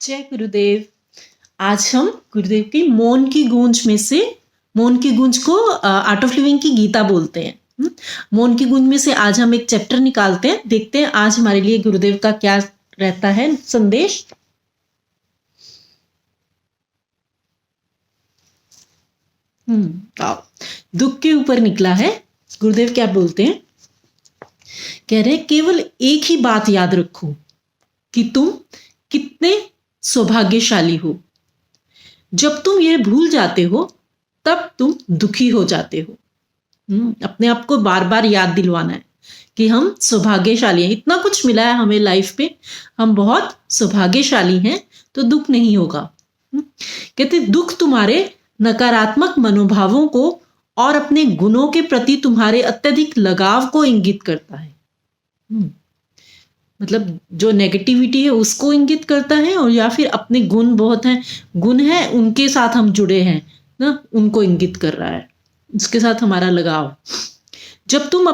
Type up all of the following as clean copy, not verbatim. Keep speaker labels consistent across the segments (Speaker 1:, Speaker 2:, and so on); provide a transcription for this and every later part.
Speaker 1: जय गुरुदेव। आज हम गुरुदेव की मौन की गूंज में से, मौन की गूंज को आर्ट ऑफ लिविंग की गीता बोलते हैं। मौन की गूंज में से आज हम एक चैप्टर निकालते हैं, देखते हैं आज हमारे लिए गुरुदेव का क्या रहता है संदेश। आओ, दुख के ऊपर निकला है। गुरुदेव क्या बोलते हैं, कह रहे केवल एक ही बात याद रखो कि तुम कितने सौभाग्यशाली हो। जब तुम ये भूल जाते हो तब तुम दुखी हो जाते हो। अपने आप को बार बार याद दिलवाना है कि हम सौभाग्यशाली हैं, इतना कुछ मिला है हमें लाइफ पे, हम बहुत सौभाग्यशाली हैं, तो दुख नहीं होगा। कहते दुख तुम्हारे नकारात्मक मनोभावों को और अपने गुणों के प्रति तुम्हारे अत्यधिक लगाव को इंगित करता है। मतलब जो नेगेटिविटी है उसको इंगित करता है, और या फिर अपने गुण बहुत हैं, गुण है उनके साथ हम जुड़े हैं ना, उनको इंगित कर रहा है, उसके साथ हमारा लगाव। जब तुम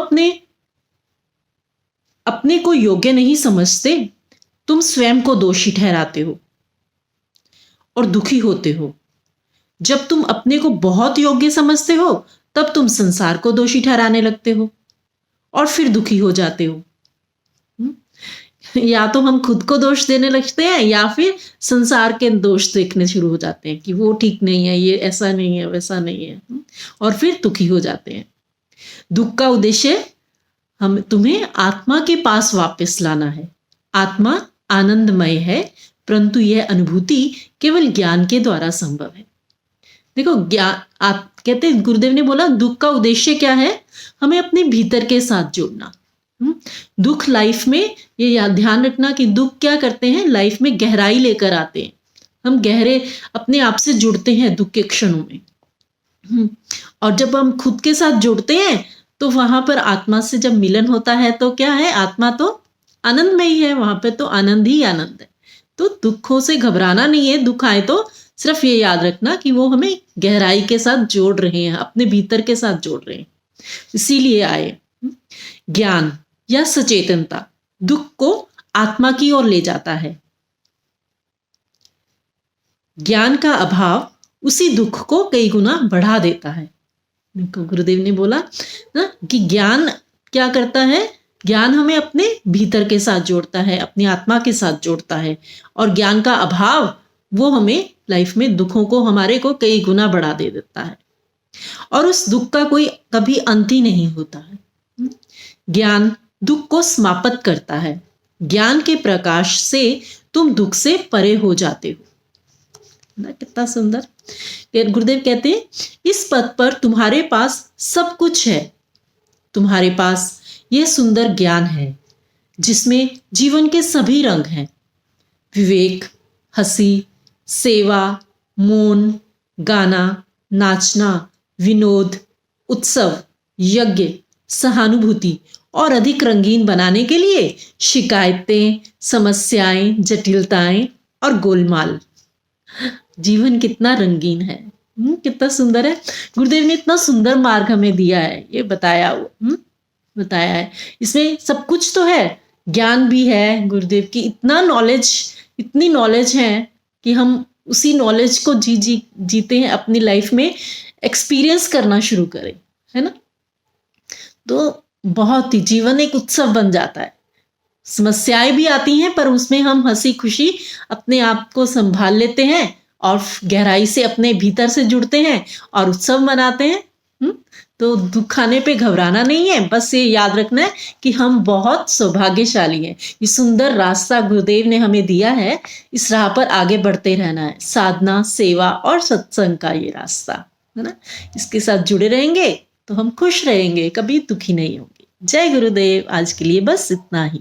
Speaker 1: अपने को योग्य नहीं समझते, तुम स्वयं को दोषी ठहराते हो और दुखी होते हो। जब तुम अपने को बहुत योग्य समझते हो तब तुम संसार को दोषी ठहराने लगते हो और फिर दुखी हो जाते हो। या तो हम खुद को दोष देने लगते हैं या फिर संसार के दोष देखने शुरू हो जाते हैं कि वो ठीक नहीं है, ये ऐसा नहीं है, वैसा नहीं है, और फिर दुखी हो जाते हैं। दुख का उद्देश्य तुम्हें आत्मा के पास वापस लाना है। आत्मा आनंदमय है, परंतु यह अनुभूति केवल ज्ञान के द्वारा संभव है। देखो, कहते हैं, गुरुदेव ने बोला दुख का उद्देश्य क्या है, हमें अपने भीतर के साथ जोड़ना। दुख लाइफ में, ये ध्यान रखना कि दुख क्या करते हैं, लाइफ में गहराई लेकर आते हैं। हम गहरे अपने आप से जुड़ते हैं दुख के क्षणों में, और जब हम खुद के साथ जुड़ते हैं तो वहां पर आत्मा से जब मिलन होता है तो क्या है, आत्मा तो आनंदमय ही है, वहां पे तो आनंद ही आनंद है। तो दुखों से घबराना नहीं है, दुख आए तो सिर्फ ये याद रखना कि वो हमें गहराई के साथ जोड़ रहे हैं, अपने भीतर के साथ जोड़ रहे हैं, इसीलिए आए। ज्ञान या सचेतनता दुख को आत्मा की ओर ले जाता है। ज्ञान का अभाव उसी दुख को कई गुना बढ़ा देता है। गुरुदेव ने बोला ना कि ज्ञान क्या करता है, ज्ञान हमें अपने भीतर के साथ जोड़ता है, अपनी आत्मा के साथ जोड़ता है, और ज्ञान का अभाव वो हमें लाइफ में दुखों को हमारे को कई गुना बढ़ा दे देता है, और उस दुख का कोई कभी अंत ही नहीं होता है। ज्ञान दुख को समाप्त करता है। ज्ञान के प्रकाश से तुम दुख से परे हो जाते हो ना, कितना सुंदर। गुरुदेव कहते हैं इस पथ पर तुम्हारे पास सब कुछ है। तुम्हारे पास यह सुंदर ज्ञान है जिसमें जीवन के सभी रंग हैं, विवेक, हंसी, सेवा, मौन, गाना, नाचना, विनोद, उत्सव, यज्ञ, सहानुभूति, और अधिक रंगीन बनाने के लिए शिकायतें, समस्याएं, जटिलताएं और गोलमाल। जीवन कितना रंगीन है, कितना सुंदर है। गुरुदेव ने इतना सुंदर मार्ग हमें दिया है, ये बताया है। इसमें सब कुछ तो है, ज्ञान भी है गुरुदेव की, इतनी नॉलेज है कि हम उसी नॉलेज को जीते हैं, अपनी लाइफ में एक्सपीरियंस करना शुरू करें, है ना। तो बहुत ही जीवन एक उत्सव बन जाता है। समस्याएं भी आती हैं पर उसमें हम हंसी खुशी अपने आप को संभाल लेते हैं और गहराई से अपने भीतर से जुड़ते हैं और उत्सव मनाते हैं। तो दुख आने पे घबराना नहीं है, बस ये याद रखना है कि हम बहुत सौभाग्यशाली हैं। ये सुंदर रास्ता गुरुदेव ने हमें दिया है, इस राह पर आगे बढ़ते रहना है। साधना, सेवा और सत्संग का ये रास्ता है ना, इसके साथ जुड़े रहेंगे तो हम खुश रहेंगे, कभी दुखी नहीं होंगे। जय गुरुदेव। आज के लिए बस इतना ही।